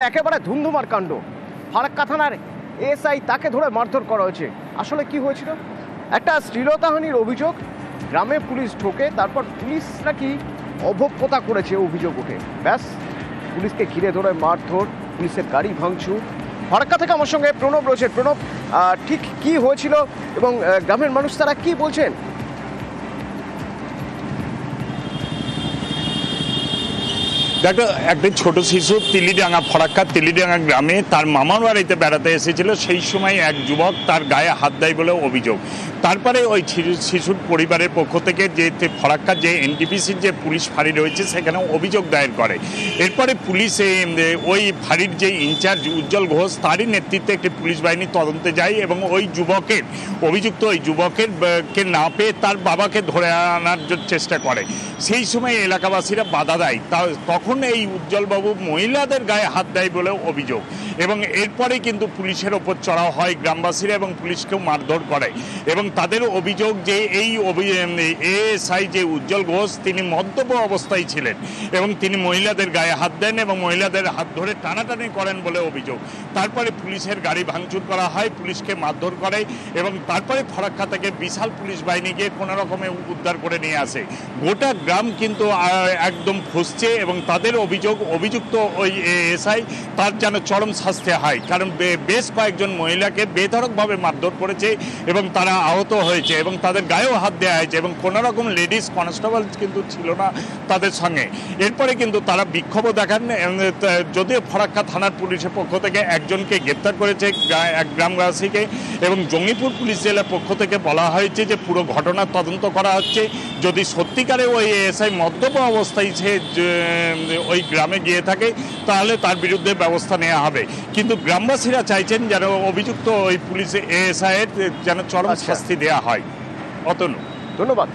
একেবারে ধুন্ধুমার কাণ্ড। ফারাক্কা থানার এসআই তাকে ধরে মারধর করা হয়েছে। আসলে কি হয়েছিল? একটা শ্লীলতাহানির অভিযোগ, গ্রামে পুলিশ ঢোকে, তারপর পুলিশ নাকি অভব্যতা করেছে অভিযোগ ওঠে, ব্যাস পুলিশকে ঘিরে ধরে মারধর, পুলিশের গাড়ি ভাঙচুর। ফারাক্কা থেকে আমার সঙ্গে প্রণব রয়েছে। প্রণব, ঠিক কি হয়েছিল এবং গ্রামের মানুষ তারা কি বলছেন? দেখো, একটা ছোট শিশু তিলিডাঙ্গা, ফারাক্কা তিলিডাঙ্গা গ্রামে তার মামার বাড়িতে বেড়াতে এসেছিল। সেই সময় এক যুবক তার গায়ে হাত দেয় বলে অভিযোগ। তারপরে ওই শিশুর পরিবারের পক্ষ থেকে যে ফারাক্কার যে এনটিপিসির যে পুলিশ ফাঁড়ি রয়েছে সেখানে অভিযোগ দায়ের করে। এরপরে পুলিশ ওই ফাঁড়ির যে ইনচার্জ উজ্জ্বল ঘোষ, তারই নেতৃত্বে একটি পুলিশ বাহিনী তদন্তে যায় এবং ওই যুবকের অভিযুক্ত ওই যুবকের কে না পেয়ে তার বাবাকে ধরে আনার চেষ্টা করে। সেই সময় এলাকাবাসীরা বাধা দেয়। তখন এই উজ্জ্বলবাবু মহিলাদের গায়ে হাত দেয় বলে অভিযোগ এবং এরপরে কিন্তু পুলিশের ওপর চড়াও হয় গ্রামবাসীরা এবং পুলিশকেও মারধর করে। এবং তাদের অভিযোগ যে এই এএসআই যে উজ্জ্বল ঘোষ, তিনি মদ্যপ অবস্থায় ছিলেন এবং তিনি মহিলাদের গায়ে হাত দেন এবং মহিলাদের হাত ধরে টানাটানি করেন বলে অভিযোগ। তারপরে পুলিশের গাড়ি ভাঙচুর করা হয়, পুলিশকে মারধর করে এবং তারপরে ফারাক্কা থেকে বিশাল পুলিশ বাহিনী গিয়ে কোনো রকমে উদ্ধার করে নিয়ে আসে। গোটা গ্রাম কিন্তু একদম ফুঁসছে এবং তাদের অভিযুক্ত ওই এএসআই তার যেন চরম শাস্তি হয়, কারণ বেশ কয়েকজন মহিলাকে বেধড়কভাবে মারধর করেছে এবং তারা আহত হয়েছে এবং তাদের গায়েও হাত দেওয়া হয়েছে এবং কোনো রকম লেডিস কনস্টেবল কিন্তু ছিল না তাদের সঙ্গে। এরপরে কিন্তু তারা বিক্ষোভও দেখান। যদিও ফারাক্কা থানার পুলিশের পক্ষ থেকে একজনকে গ্রেপ্তার করেছে, এক গ্রামবাসীকে, এবং জঙ্গিপুর পুলিশ জেলার পক্ষ থেকে বলা হয়েছে যে পুরো ঘটনার তদন্ত করা হচ্ছে। যদি সত্যিকারে ওই এএসআই মদ্যপ অবস্থায় সে ওই গ্রামে গিয়ে থাকে তাহলে তার বিরুদ্ধে ব্যবস্থা নেওয়া হবে। কিন্তু গ্রামবাসীরা চাইছেন যেন অভিযুক্ত ওই পুলিশ এএসআই এর যেন চরম শাস্তি দেওয়া হয়। অতনু, ধন্যবাদ।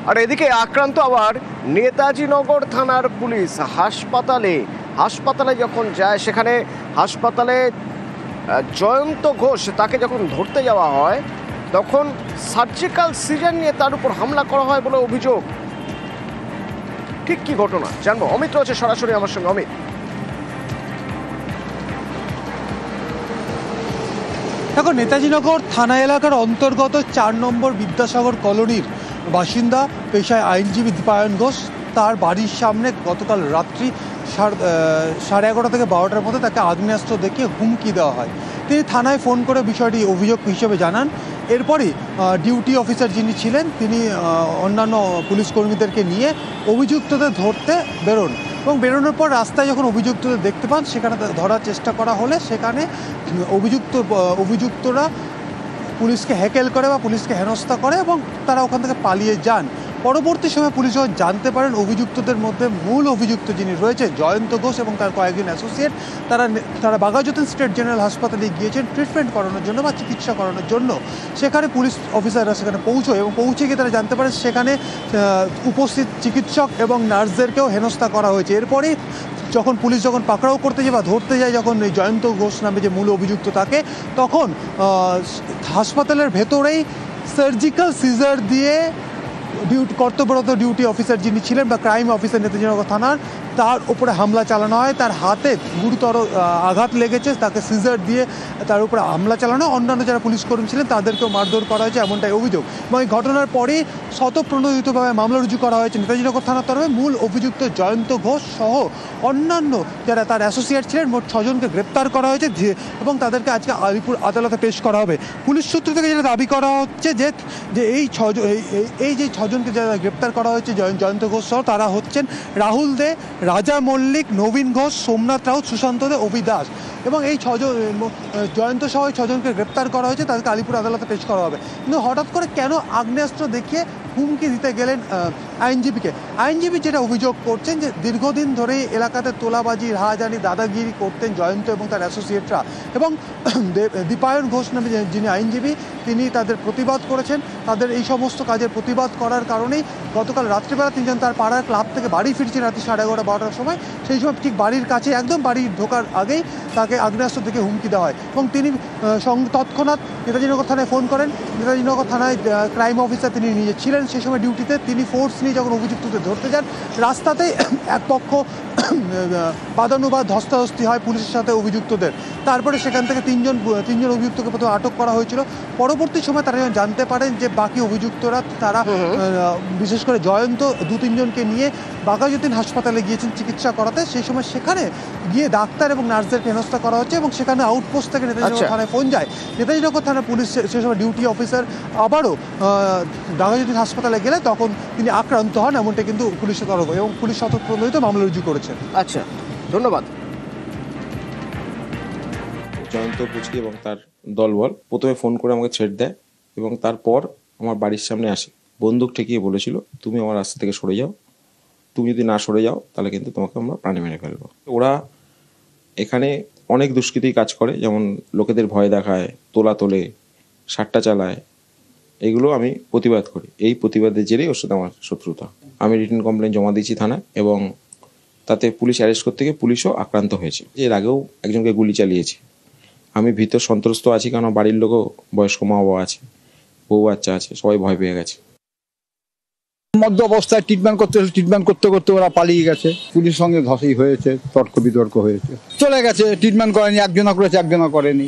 আর এদিকে আক্রান্ত আবার নেতাজি নগর থানার পুলিশ। হাসপাতালে যখন যায়, সেখানে হাসপাতালে জয়ন্ত ঘোষ তাকে যখন ধরতে যাওয়া হয় তখন সার্জিক্যাল সিজার নিয়ে তার উপর হামলা করা হয় বলে অভিযোগ। ঠিক কি ঘটনা জানবো, অমিত রয়েছে সরাসরি আমার সঙ্গে। অমিত, দেখো, নেতাজিনগর থানা এলাকার অন্তর্গত 4 নম্বর বিদ্যাসাগর কলোনির বাসিন্দা, পেশায় আইনজীবী দীপায়ন ঘোষ, তার বাড়ির সামনে গতকাল রাত্রি 11:30 থেকে 12টার মধ্যে তাকে আগ্নেয়াস্ত্র দেখিয়ে হুমকি দেওয়া হয়। তিনি থানায় ফোন করে বিষয়টি অভিযোগ হিসেবে জানান। এরপরই ডিউটি অফিসার যিনি ছিলেন তিনি অন্যান্য পুলিশ কর্মীদেরকে নিয়ে অভিযুক্তদের ধরতে বেরোন এবং বেরোনোর পর রাস্তায় যখন অভিযুক্তদের দেখতে পান, সেখানে ধরার চেষ্টা করা হলে সেখানে অভিযুক্তরা পুলিশকে হ্যাকেল করে বা পুলিশকে হেনস্থা করে এবং তারা ওখান থেকে পালিয়ে যান। পরবর্তী সময় পুলিশ যখন জানতে পারেন অভিযুক্তদের মধ্যে মূল অভিযুক্ত যিনি রয়েছে জয়ন্ত ঘোষ এবং তার কয়েকজন অ্যাসোসিয়েট, তারা বাঘাযতীন স্টেট জেনারেল হাসপাতালে গিয়েছেন ট্রিটমেন্ট করানোর জন্য বা চিকিৎসা করানোর জন্য। সেখানে পুলিশ অফিসাররা সেখানে পৌঁছয় এবং পৌঁছে গিয়ে তারা জানতে পারে সেখানে উপস্থিত চিকিৎসক এবং নার্সদেরকেও হেনস্থা করা হয়েছে। এরপরেই পুলিশ যখন পাকড়াও করতে যায় বা ধরতে যায় যখন এই জয়ন্ত ঘোষ নামে যে মূল অভিযুক্ত তাকে, তখন হাসপাতালের ভেতরেই সার্জিক্যাল সিজার দিয়ে কর্তব্যরত ডিউটি অফিসার যিনি ছিলেন বা ক্রাইম অফিসার নেতাজিনগর থানার, তার উপরে হামলা চালানো হয়। তার হাতে গুরুতর আঘাত লেগেছে, তাকে সিজার দিয়ে তার উপরে হামলা চালানো। অন্যান্য যারা পুলিশ কর্মী ছিলেন তাদেরকেও মারধর করা হয়েছে, এমনটাই অভিযোগ। এবং এই ঘটনার পরেই স্বতঃপ্রণোদিতভাবে মামলা রুজু করা হয়েছে নেতাজিনগর থানার তরফে। মূল অভিযুক্ত জয়ন্ত ঘোষ সহ অন্যান্য যারা তার অ্যাসোসিয়েট ছিলেন মোট 6 জনকে গ্রেপ্তার করা হয়েছে এবং তাদেরকে আজকে আলিপুর আদালতে পেশ করা হবে। পুলিশ সূত্র থেকে যেটা দাবি করা হচ্ছে যে এই যে 6 জনকে যারা গ্রেপ্তার করা হয়েছে জয়ন্ত ঘোষ সহ, তারা হচ্ছেন রাহুল দে, রাজা মল্লিক, নবীন ঘোষ, সোমনাথ রাউত, সুশান্ত দে, অভি দাস। এবং এই 6 জন জয়ন্ত সহ 6 জনকে গ্রেপ্তার করা হয়েছে, তাদেরকে আলিপুর আদালতে পেশ করা হবে। কিন্তু হঠাৎ করে কেন আগ্নেয়াস্ত্র দেখিয়ে হুমকি দিতে গেলেন আইনজীবীকে? আইনজীবী যেটা অভিযোগ করছেন যে দীর্ঘদিন ধরেই এলাকাতে তোলাবাজি, রাহাজানি, দাদাগিরি করতেন জয়ন্ত এবং তার অ্যাসোসিয়েটরা, এবং দীপায়ন ঘোষ নামে যিনি আইনজীবী তিনি তাদের প্রতিবাদ করেছেন। তাদের এই সমস্ত কাজের প্রতিবাদ করার কারণেই গতকাল রাত্রিবেলা তিনজন তার পাড়ার ক্লাব থেকে বাড়ি ফিরছেন রাত্রি 11:30-12টার সময়। সেই সময় ঠিক বাড়ির কাছে, একদম বাড়ি ঢোকার আগেই তাকে আগ্নেয়াস্ত্র থেকে হুমকি দেওয়া হয় এবং তিনি তৎক্ষণাৎ নেতাজিনগর থানায় ফোন করেন। নেতাজিনগর থানায় ক্রাইম অফিসার তিনি নিজে ছিলেন সেই সময় ডিউটিতে। তিনি ফোর্স নিয়ে যখন অভিযুক্তদের ধরতে যান, রাস্তাতেই এক পক্ষ বাদানুবাদ ধস্তাধস্তি হয় পুলিশের সাথে অভিযুক্তদের। তারপরে সেখান থেকে তিনজন অভিযুক্তকে প্রথমে আটক করা হয়েছিল। পরবর্তী সময় তারা যখন জানতে পারেন যে বাকি অভিযুক্তরা তারা বিশেষ করে জয়ন্ত 2-3 জনকে নিয়ে বাঘাযতীন হাসপাতালে গিয়েছেন চিকিৎসা করাতে, সেই সময় সেখানে গিয়ে ডাক্তার এবং নার্সদেরকে হেনস্থা করা হচ্ছে এবং সেখানে আউটপোস্ট থেকে নেতাজিনগর থানায় ফোন যায়। নেতাজিনগর থানার পুলিশ সেই সময় ডিউটি অফিসার আবারও বাঘাযতীন হাসপাতালে গেলে তখন তিনি আক্রান্ত হন, এমনটা কিন্তু পুলিশের তরফ এবং পুলিশ স্বতঃপ্রণোদিত মামলা রুজু করেছে। আচ্ছা, ধন্যবাদ। জয়ন্ত পুচকি এবং তার দলবল প্রথমে ফোন করে আমাকে ছেড় দেয় এবং তারপর আমার বাড়ির সামনে আসে, বন্দুক ঠেকিয়ে বলেছিল তুমি আমার রাস্তা থেকে সরে যাও, তুমি যদি না সরে যাও তাহলে কিন্তু তোমাকে আমরা প্রাণে মেরে ফেলবো। ওরা এখানে অনেক দুষ্কৃতী কাজ করে, যেমন লোকেদের ভয় দেখায়, তোলে, সাট্টা চালায়, এগুলো আমি প্রতিবাদ করি। এই প্রতিবাদের জেরেই ওর সাথে আমার শত্রুতা। আমি রিটেন কমপ্লেন জমা দিয়েছি থানায় এবং তাতে পুলিশ অ্যারেস্ট করতে গিয়ে পুলিশও আক্রান্ত হয়েছে। এর আগেও একজনকে গুলি চালিয়েছে। আমি ভীত সন্ত্রস্ত আছি, কারণ বাড়ির লোকও বয়স্ক মা বাবা আছে, বউ বাচ্চা আছে, সবাই ভয় পেয়ে গেছে। মধ্য অবস্থায় ট্রিটমেন্ট করতে করতে ওরা পালিয়ে গেছে। পুলিশের সঙ্গে ধসই হয়েছে, তর্ক বিতর্ক হয়েছে, চলে গেছে। ট্রিটমেন্ট করেনি, একজনা করেছে একজনা করেনি।